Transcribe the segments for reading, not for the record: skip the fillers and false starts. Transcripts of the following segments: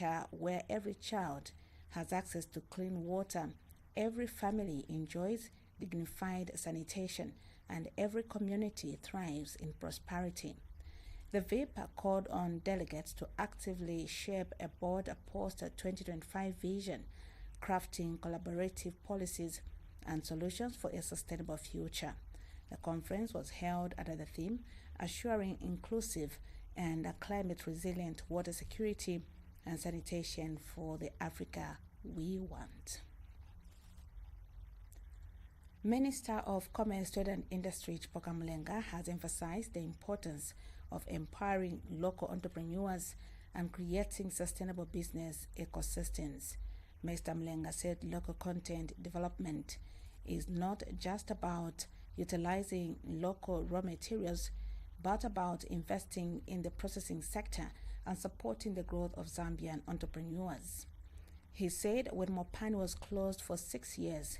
Africa, where every child has access to clean water, every family enjoys dignified sanitation, and every community thrives in prosperity. The VIP called on delegates to actively shape a board post-2025 vision, crafting collaborative policies and solutions for a sustainable future. The conference was held under the theme Assuring Inclusive and Climate-Resilient Water Security and Sanitation for the Africa We Want. Minister of Commerce, Trade and Industry Chipoka Mulenga has emphasized the importance of empowering local entrepreneurs and creating sustainable business ecosystems. Mr. Mulenga said local content development is not just about utilizing local raw materials, but about investing in the processing sector and supporting the growth of Zambian entrepreneurs. He said when Mopani was closed for 6 years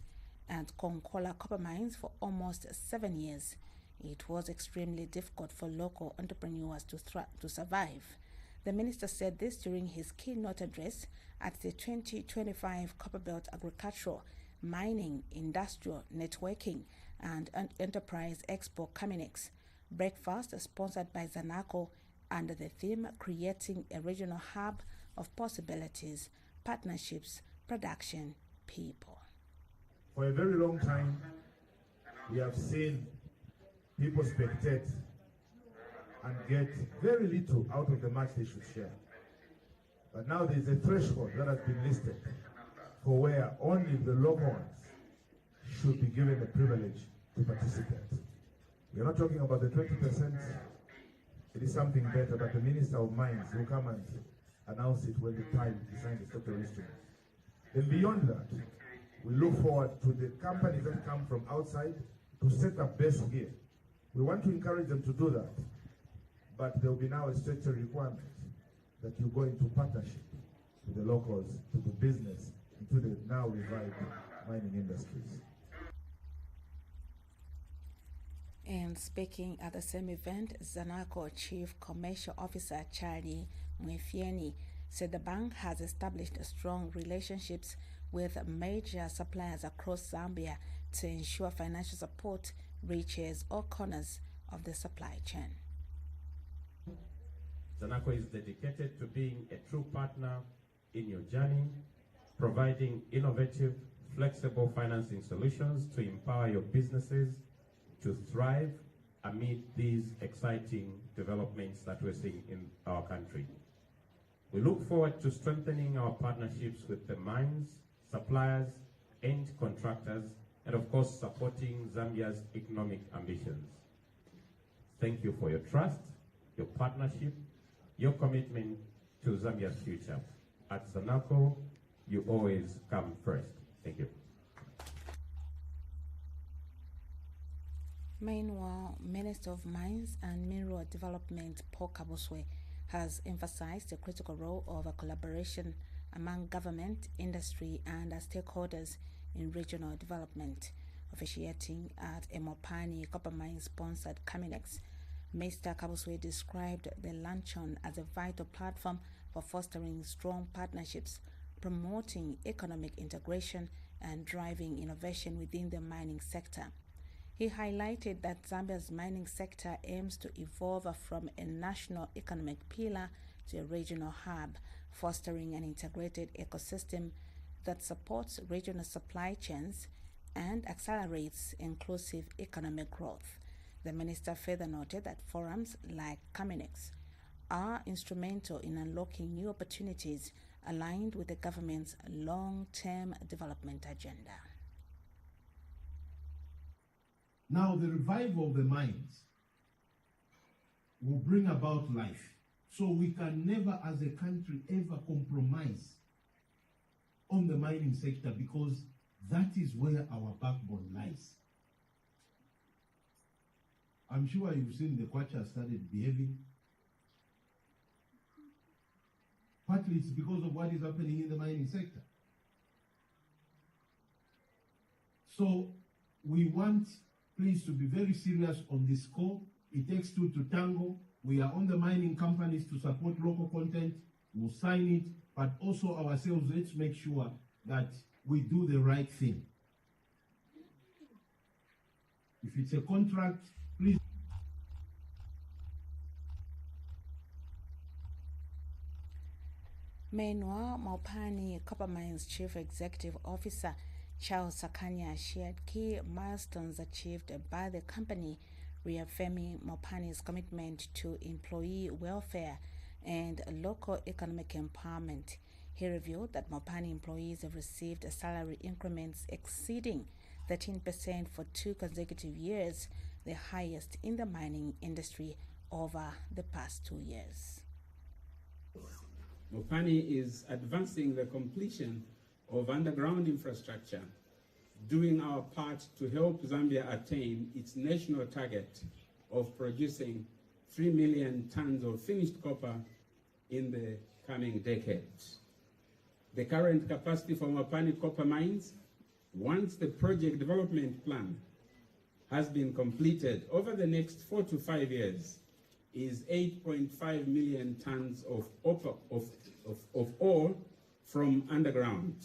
and Konkola copper mines for almost 7 years, it was extremely difficult for local entrepreneurs to survive. The minister said this during his keynote address at the 2025 Copperbelt Agricultural, Mining, Industrial, Networking and Enterprise Expo Caminex breakfast sponsored by Zanaco under the theme Creating a Regional Hub of Possibilities, Partnerships, Production, People. For a very long time, we have seen people spectate and get very little out of the much they should share. But now there is a threshold that has been listed for where only the local ones should be given the privilege to participate. We are not talking about the 20%. It is something better, but the Minister of Mines will come and announce it when the time to sign the sector instrument. Then beyond that, we look forward to the companies that come from outside to set up base here. We want to encourage them to do that, but there will be now a stricter requirement that you go into partnership with the locals to do business into the now revived mining industries. And speaking at the same event, Zanaco Chief Commercial Officer Charlie Mwefieni said the bank has established strong relationships with major suppliers across Zambia to ensure financial support reaches all corners of the supply chain. Zanaco is dedicated to being a true partner in your journey, providing innovative, flexible financing solutions to empower your businesses to thrive amid these exciting developments that we're seeing in our country. We look forward to strengthening our partnerships with the mines, suppliers, and contractors, and of course supporting Zambia's economic ambitions. Thank you for your trust, your partnership, your commitment to Zambia's future. At Zanaco, you always come first. Thank you. Meanwhile, Minister of Mines and Mineral Development Paul Kabuswe has emphasized the critical role of a collaboration among government, industry, and stakeholders in regional development. Officiating at a Mopani copper mine-sponsored Caminex, Mr. Kabuswe described the luncheon as a vital platform for fostering strong partnerships, promoting economic integration, and driving innovation within the mining sector. He highlighted that Zambia's mining sector aims to evolve from a national economic pillar to a regional hub, fostering an integrated ecosystem that supports regional supply chains and accelerates inclusive economic growth. The minister further noted that forums like Caminex are instrumental in unlocking new opportunities aligned with the government's long-term development agenda. Now, the revival of the mines will bring about life. So we can never, as a country, ever compromise on the mining sector because that is where our backbone lies. I'm sure you've seen the Kwacha started behaving. Partly it's because of what is happening in the mining sector. So we want please to be very serious on this call. It takes two to tango. We are on the mining companies to support local content. We'll sign it. but also ourselves, let's make sure that we do the right thing. If it's a contract, please. Meanwhile, Mopani Copper Mines Chief Executive Officer Charles Sakanya shared key milestones achieved by the company, reaffirming Mopani's commitment to employee welfare and local economic empowerment. He revealed that Mopani employees have received salary increments exceeding 13% for 2 consecutive years, the highest in the mining industry over the past 2 years. Mopani is advancing the completion of underground infrastructure, doing our part to help Zambia attain its national target of producing 3 million tons of finished copper in the coming decade. The current capacity for Mopani copper mines, once the project development plan has been completed over the next 4 to 5 years, is 8.5 million tons of ore from underground.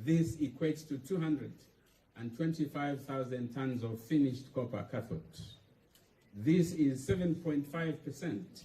This equates to 225,000 tons of finished copper cathode. This is 7.5%.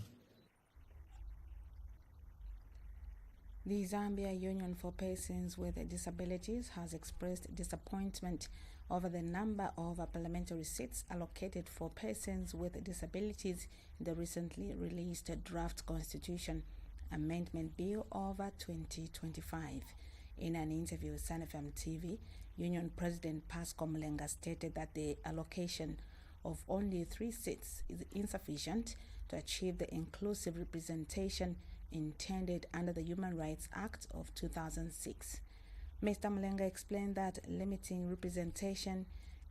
The Zambia Union for Persons with Disabilities has expressed disappointment over the number of parliamentary seats allocated for persons with disabilities in the recently released draft Constitution Amendment Bill over 2025. In an interview with SunFM TV, Union President Pascal Mulenga stated that the allocation of only 3 seats is insufficient to achieve the inclusive representation intended under the Human Rights Act of 2006. Mr. Mulenga explained that limiting representation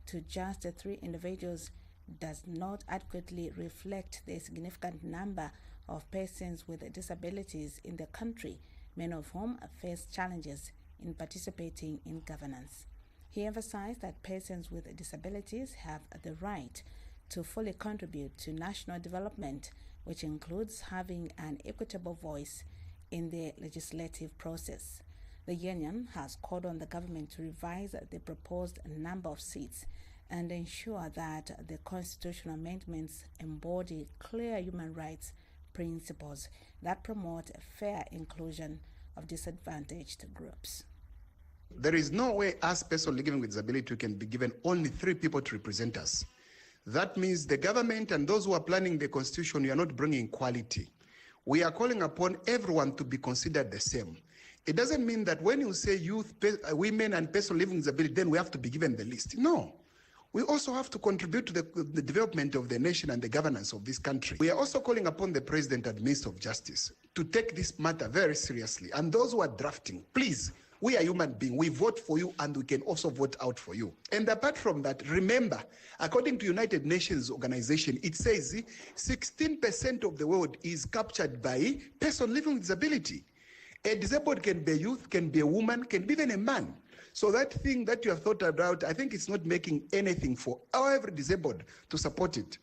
to just 3 individuals does not adequately reflect the significant number of persons with disabilities in the country, many of whom face challenges in participating in governance. He emphasized that persons with disabilities have the right to fully contribute to national development, which includes having an equitable voice in the legislative process. The union has called on the government to revise the proposed number of seats and ensure that the constitutional amendments embody clear human rights principles that promote fair inclusion of disadvantaged groups. There is no way us persons living with disability can be given only 3 people to represent us. That means the government and those who are planning the constitution, we are not bringing equality. We are calling upon everyone to be considered the same. It doesn't mean that when you say youth, women and persons living with disability, then we have to be given the list. No. We also have to contribute to the development of the nation and the governance of this country. We are also calling upon the President and Minister of Justice to take this matter very seriously. And those who are drafting, please, we are human beings. We vote for you and we can also vote out for you. And apart from that, remember, according to United Nations organization, it says 16% of the world is captured by persons living with disability. A disabled can be a youth, can be a woman, can be even a man. So that thing that you have thought about, I think it's not making anything for every disabled to support it.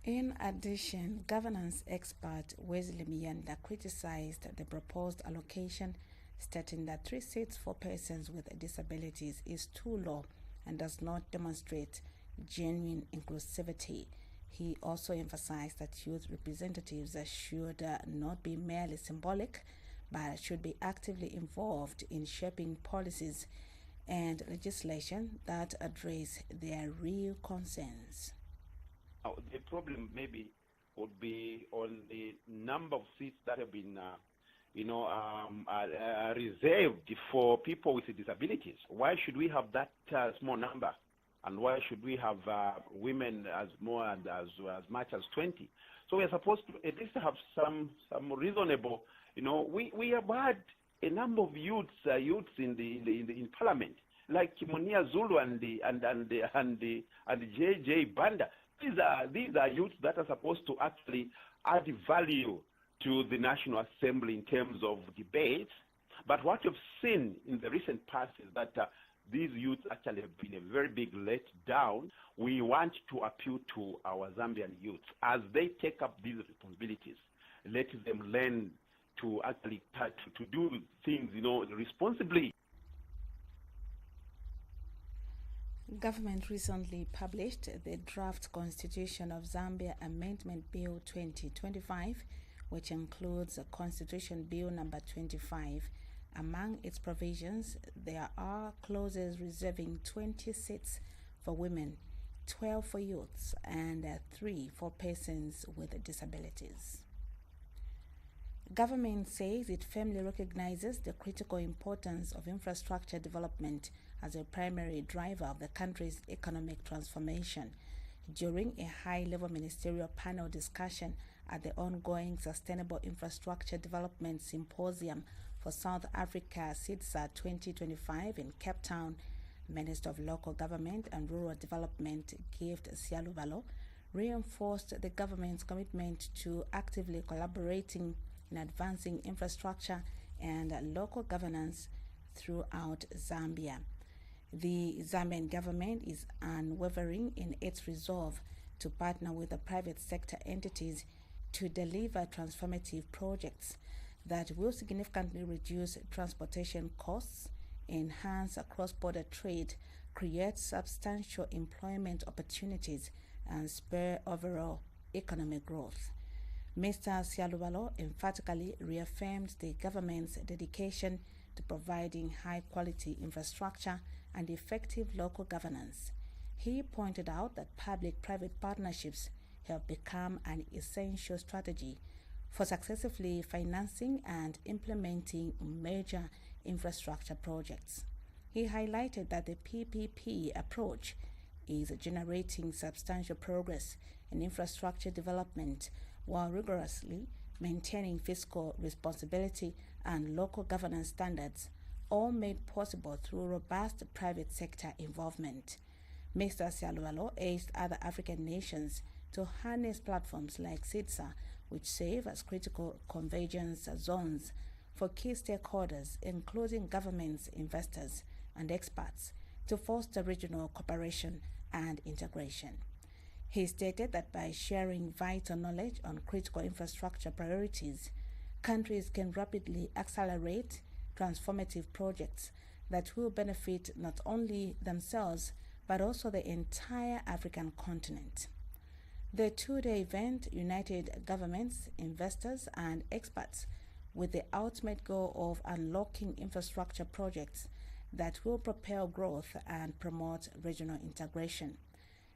In addition, governance expert Wesley Miyanda criticized the proposed allocation, stating that 3 seats for persons with disabilities is too low and does not demonstrate genuine inclusivity. He also emphasized that youth representatives should not be merely symbolic, but should be actively involved in shaping policies and legislation that address their real concerns. The problem maybe would be on the number of seats that have been, reserved for people with disabilities. Why should we have that small number? And why should we have women as much as 20? So we are supposed to at least have some reasonable. We have had a number of youths in Parliament, like Kimonia Zulu and the JJ Banda. These are youths that are supposed to actually add value to the National Assembly in terms of debates. But what you've seen in the recent past is that these youths actually have been a very big letdown. We want to appeal to our Zambian youths as they take up these responsibilities. Let them learn to actually to do things, responsibly. Government recently published the draft Constitution of Zambia Amendment Bill 2025, which includes Constitution Bill number 25. Among its provisions, there are clauses reserving 20 seats for women, 12 for youths, and 3 for persons with disabilities. Government says it firmly recognizes the critical importance of infrastructure development as a primary driver of the country's economic transformation. During a high-level ministerial panel discussion at the ongoing Sustainable Infrastructure Development Symposium for South Africa (ABSA) 2025 in Cape Town, Minister of Local Government and Rural Development Gift Sialuvalo reinforced the government's commitment to actively collaborating in advancing infrastructure and local governance throughout Zambia. The Zambian government is unwavering in its resolve to partner with the private sector entities to deliver transformative projects that will significantly reduce transportation costs, enhance cross-border trade, create substantial employment opportunities, and spur overall economic growth. Mr. Sialuvalo emphatically reaffirmed the government's dedication to providing high-quality infrastructure and effective local governance. He pointed out that public-private partnerships have become an essential strategy for successfully financing and implementing major infrastructure projects. He highlighted that the PPP approach is generating substantial progress in infrastructure development while rigorously maintaining fiscal responsibility and local governance standards, all made possible through robust private sector involvement. Mr. Sialuvalo urged other African nations to harness platforms like SIDSA, which serve as critical convergence zones for key stakeholders, including governments, investors, and experts, to foster regional cooperation and integration. He stated that by sharing vital knowledge on critical infrastructure priorities, countries can rapidly accelerate transformative projects that will benefit not only themselves but also the entire African continent. The two-day event united governments, investors, and experts with the ultimate goal of unlocking infrastructure projects that will propel growth and promote regional integration.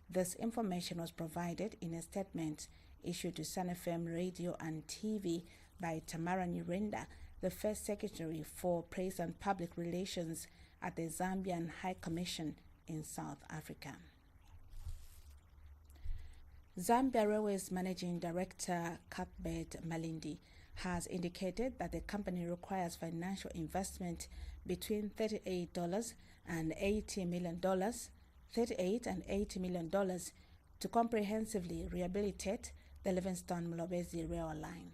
This information was provided in a statement issued to Sun FM Radio and TV by Tamara Nyirenda, the first Secretary for Press and Public Relations at the Zambian High Commission in South Africa. Zambia Railways Managing Director Cuthbert Malindi has indicated that the company requires financial investment between $38 and $80 million to comprehensively rehabilitate the Livingstone-Mulobezi rail line.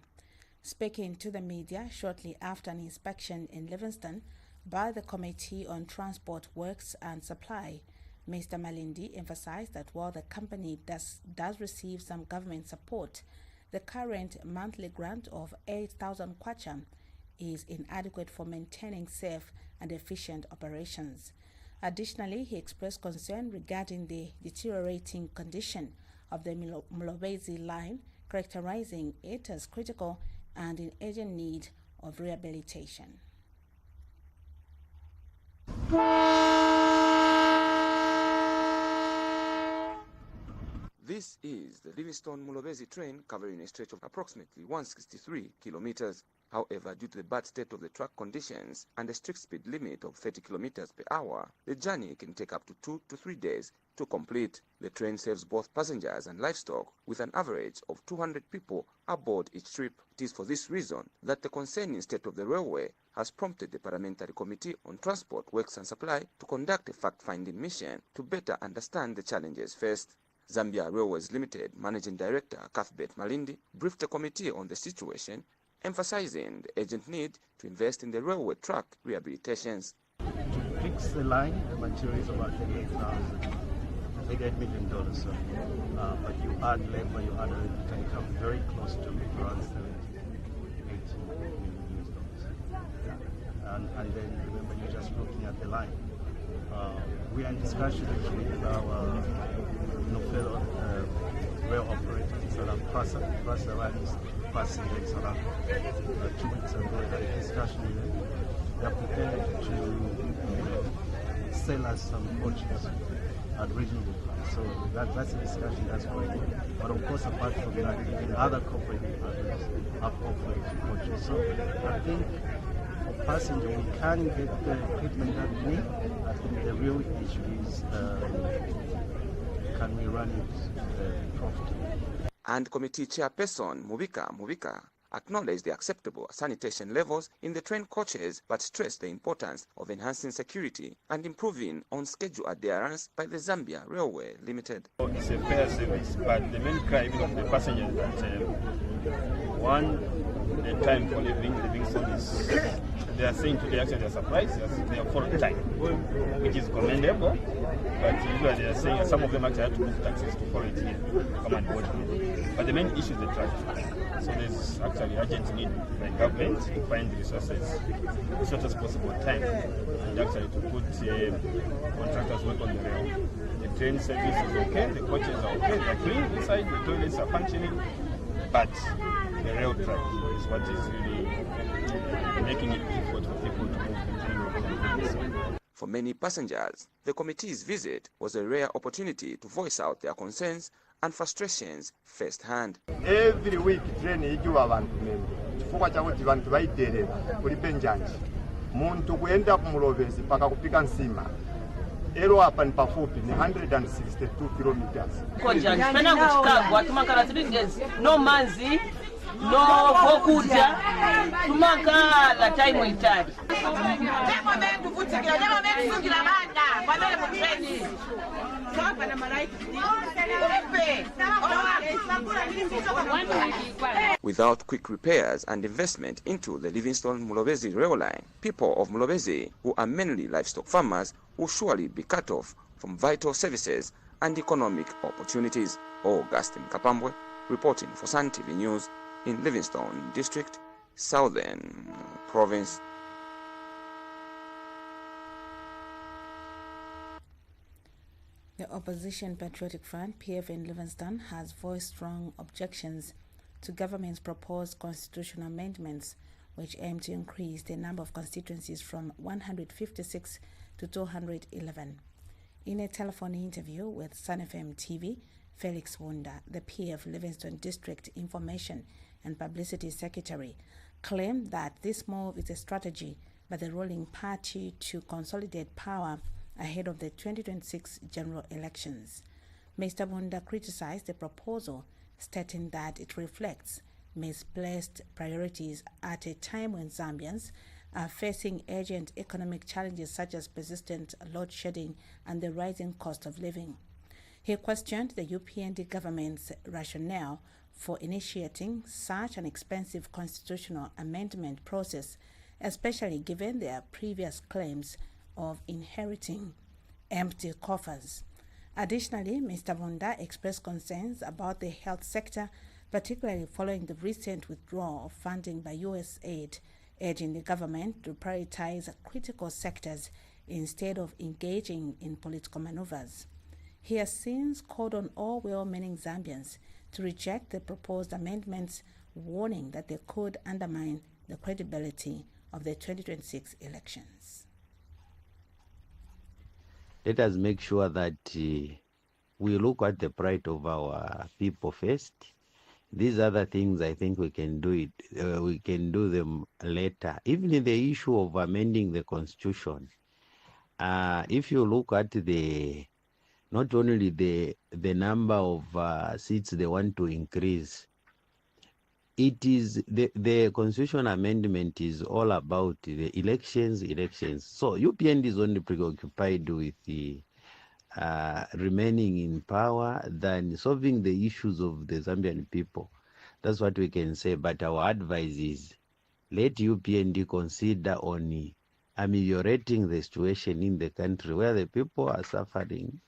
Speaking to the media shortly after an inspection in Livingstone by the Committee on Transport Works and Supply, Mr. Malindi emphasized that while the company does receive some government support, the current monthly grant of 8,000 kwacha is inadequate for maintaining safe and efficient operations. Additionally, he expressed concern regarding the deteriorating condition of the Mulobezi line, characterizing it as critical and in urgent need of rehabilitation. This is the Livingstone-Mulobezi train covering a stretch of approximately 163 kilometers. However, due to the bad state of the track conditions and a strict speed limit of 30 kilometers per hour, the journey can take up to 2 to 3 days to complete. The train serves both passengers and livestock with an average of 200 people aboard each trip. It is for this reason that the concerning state of the railway has prompted the Parliamentary Committee on Transport, Works and Supply to conduct a fact-finding mission to better understand the challenges faced. Zambia Railways Limited Managing Director Cuthbert Malindi briefed the committee on the situation, emphasizing the urgent need to invest in the railway track rehabilitations. To fix the line, the material is about $38 million. But you add labor, you add everything, you can come very close to around 70, 80 million. and then remember you're just looking at the line. We are in discussions with our fellow rail operators, sort of ABSA runs passing in sort of 2 weeks ago. We had a discussion with them. They are prepared to sell us some coaches at reasonable price. So that's a discussion that's going on. But of course, apart from that, even other corporate partners have offered coaches. So I think for passenger, we can get the equipment that we need. I think the real issue is can we run it profitably? And committee chairperson Mubika acknowledged the acceptable sanitation levels in the train coaches, but stressed the importance of enhancing security and improving on-schedule adherence by the Zambia Railway Limited. It's a fair service, but the main cry of the passengers is that one, the time for Livingston is, they are saying today actually they're surprised, they are full time, which is commendable, but usually they are saying some of them actually have to book taxis to follow it here, come and board here. But the main issue is the traffic. So there's actually urgent need by government to find resources as short as possible time and actually to put contractors work on the rail. The train service is okay, the coaches are okay, they're clean inside, the toilets are functioning, but the rail track is what is really making it difficult for people to move between. For many passengers, the committee's visit was a rare opportunity to voice out their concerns and frustrations firsthand. Every week train ijuwa abantu meme chifukwa chakuti vantu vaiterera kuli benjanji muntu kuenda kumulobezi paka kupika nsima ero hapa ni pafupi ni 162 kilometers. Konjani pena kuchikagwa tumakala tibingezi no manzi no vokuja tumakala time itali nemo mendu vutikira nemo mendu fungira banda kwamele mu treni kwapa na malaiki Without quick repairs and investment into the Livingstone-Mulobezi rail line, people of Mulobezi, who are mainly livestock farmers, will surely be cut off from vital services and economic opportunities. Augustine Kapambwe, reporting for Sun TV News in Livingstone District, Southern Province. The Opposition Patriotic Front, PF in Livingstone, has voiced strong objections to government's proposed constitutional amendments, which aim to increase the number of constituencies from 156 to 211. In a telephone interview with Sun FM TV, Felix Wunda, the PF Livingstone District Information and Publicity Secretary, claimed that this move is a strategy by the ruling party to consolidate power ahead of the 2026 general elections. Mr. Wunda criticized the proposal, stating that it reflects misplaced priorities at a time when Zambians are facing urgent economic challenges such as persistent load shedding and the rising cost of living. He questioned the UPND government's rationale for initiating such an expensive constitutional amendment process, especially given their previous claims of inheriting empty coffers. Additionally, Mr. Wunda expressed concerns about the health sector, particularly following the recent withdrawal of funding by US aid, urging the government to prioritize critical sectors instead of engaging in political maneuvers. He has since called on all well-meaning Zambians to reject the proposed amendments, warning that they could undermine the credibility of the 2026 elections. Let us make sure that we look at the pride of our people first. These other things, I think we can do it. We can do them later. Even in the issue of amending the constitution, if you look at not only the number of seats they want to increase, it is the constitution amendment is all about the elections. So UPND is only preoccupied with the remaining in power than solving the issues of the Zambian people. That's what we can say. But our advice is let UPND consider on ameliorating the situation in the country where the people are suffering.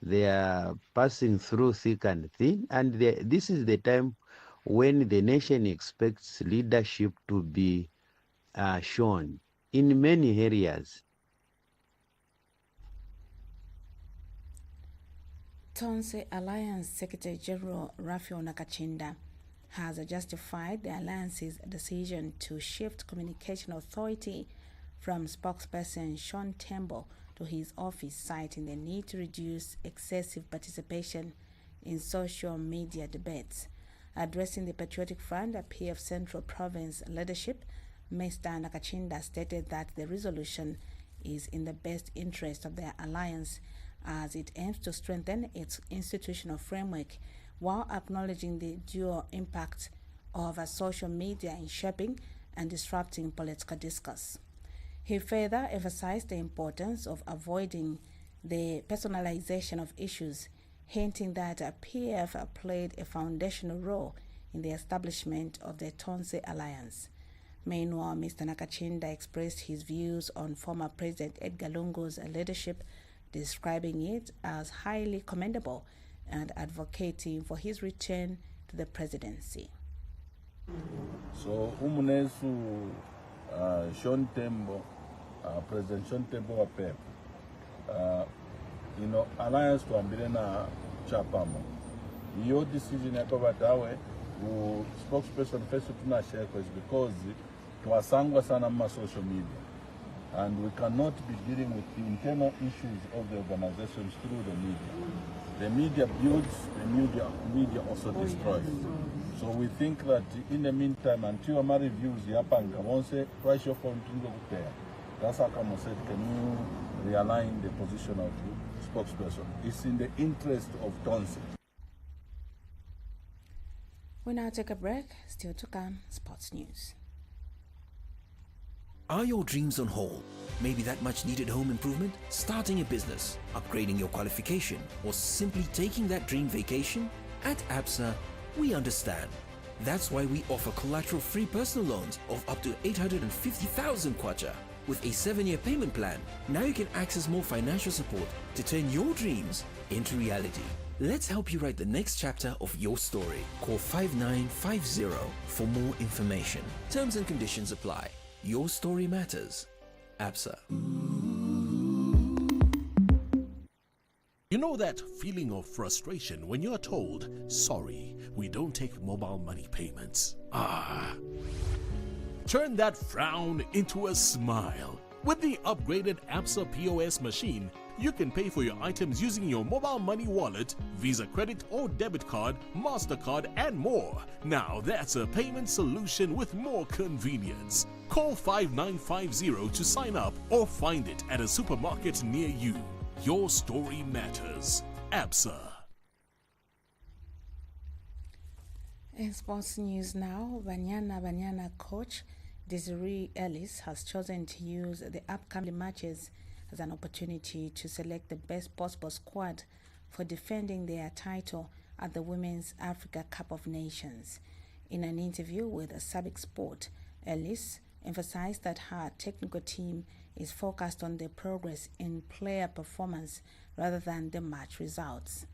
They are passing through thick and thin, and this is the time when the nation expects leadership to be shown. in many areas. Tonse Alliance Secretary General Raphael Nakachinda has justified the Alliance's decision to shift communication authority from spokesperson Sean Tembo to his office, citing the need to reduce excessive participation in social media debates. Addressing the Patriotic Front, a PF Central Province leadership, Mr. Nakachinda stated that the resolution is in the best interest of the alliance as it aims to strengthen its institutional framework while acknowledging the dual impact of social media in shaping and disrupting political discourse. He further emphasized the importance of avoiding the personalization of issues, hinting that PF played a foundational role in the establishment of the Tonse Alliance. Meanwhile, Mr. Nakachinda expressed his views on former President Edgar Lungu's leadership, describing it as highly commendable and advocating for his return to the presidency. So, umunesu Sean Tembo, President Sean Tembo wa PEP, alliance to ambirena chapamo. Your decision yakobatawe u spokesperson first tuna share is because twasangwa sana ma social media. And we cannot be dealing with the internal issues of the organizations through the media. The media builds, the media also destroys. So we think that in the meantime, until our reviews happen, once price of there. That's how come I said, can you realign the position of the spokesperson? It's in the interest of Tonse. We now take a break. Still to come, sports news. Are your dreams on hold? Maybe that much needed home improvement, starting a business, upgrading your qualification, or simply taking that dream vacation? At ABSA, we understand. That's why we offer collateral-free personal loans of up to 850,000 kwacha. With a 7-year payment plan, now you can access more financial support to turn your dreams into reality. Let's help you write the next chapter of your story. Call 5950 for more information. Terms and conditions apply. Your story matters. ABSA. You know that feeling of frustration when you're told, sorry, we don't take mobile money payments. Turn that frown into a smile. With the upgraded ABSA POS machine, you can pay for your items using your mobile money wallet, Visa credit or debit card, MasterCard, and more. Now that's a payment solution with more convenience. Call 5950 to sign up or find it at a supermarket near you. Your story matters. ABSA. In sports news now, Banyana coach Desiree Ellis has chosen to use the upcoming matches as an opportunity to select the best possible squad for defending their title at the Women's Africa Cup of Nations. In an interview with Sabic Sport, Ellis emphasized that her technical team is focused on the progress in player performance rather than the match results.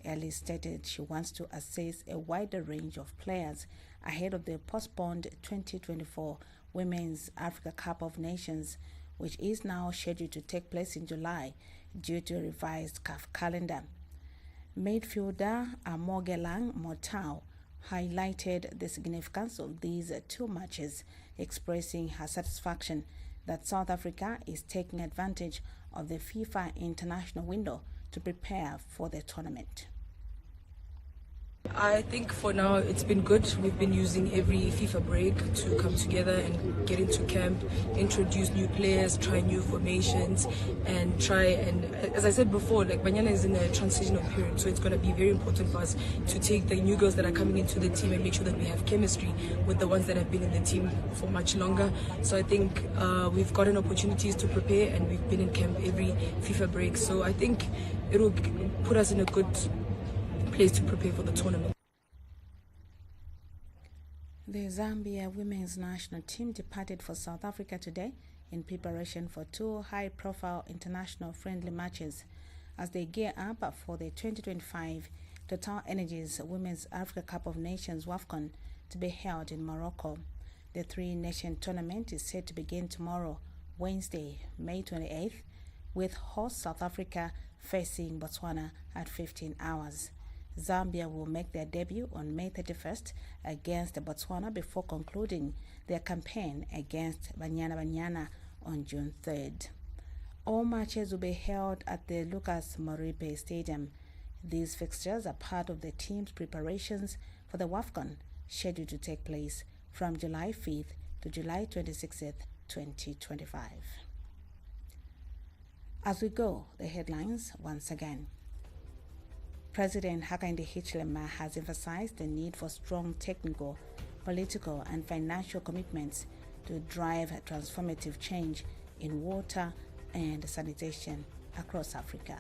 Ellis stated she wants to assess a wider range of players ahead of the postponed 2024 Women's Africa Cup of Nations, which is now scheduled to take place in July due to a revised CAF calendar. Midfielder Amogelang Motau highlighted the significance of these two matches, expressing her satisfaction that South Africa is taking advantage of the FIFA international window to prepare for the tournament. I think for now it's been good. We've been using every FIFA break to come together and get into camp, introduce new players, try new formations, and as I said before, like Banyana is in a transitional period, so it's going to be very important for us to take the new girls that are coming into the team and make sure that we have chemistry with the ones that have been in the team for much longer. So I think we've gotten opportunities to prepare, and we've been in camp every FIFA break. So I think it will put us in a good place to prepare for the tournament. The Zambia women's national team departed for South Africa today in preparation for two high-profile international friendly matches as they gear up for the 2025 Total Energies Women's Africa Cup of Nations WAFCON to be held in Morocco. The three-nation tournament is set to begin tomorrow Wednesday, May 28th, with host South Africa facing Botswana at 15 hours. Zambia will make their debut on May 31st against Botswana before concluding their campaign against Banyana Banyana on June 3rd. All matches will be held at the Lucas Moripe Stadium. These fixtures are part of the team's preparations for the WAFCON, scheduled to take place from July 5th to July 26th, 2025. As we go, the headlines once again. President Hakainde Hichilema has emphasized the need for strong technical, political, and financial commitments to drive transformative change in water and sanitation across Africa.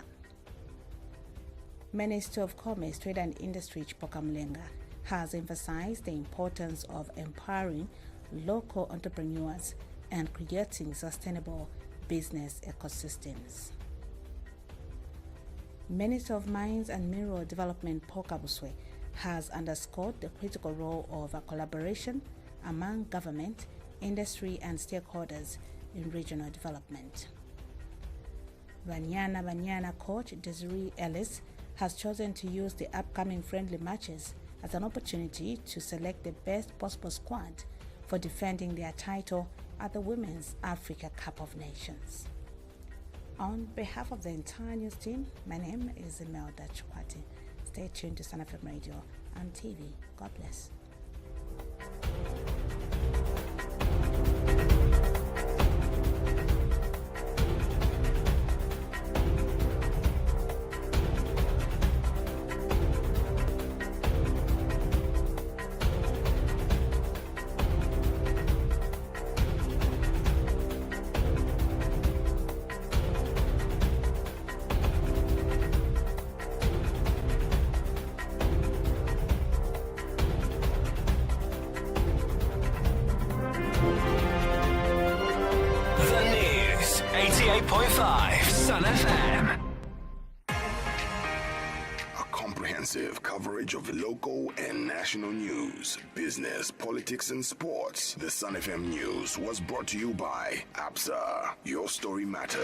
Minister of Commerce, Trade and Industry Chipoka Mulenga has emphasized the importance of empowering local entrepreneurs and creating sustainable business ecosystems. Minister of Mines and Mineral Development Paul Kabuswe has underscored the critical role of collaboration among government, industry and stakeholders in regional development. Banyana Banyana coach Desiree Ellis has chosen to use the upcoming friendly matches as an opportunity to select the best possible squad for defending their title at the Women's Africa Cup of Nations. On behalf of the entire news team, my name is Imelda Chukwati. Stay tuned to Sun FM Radio and TV. God bless. Sun FM. A comprehensive coverage of local and national news, business, politics, and sports. The Sun FM News was brought to you by ABSA. Your story matters.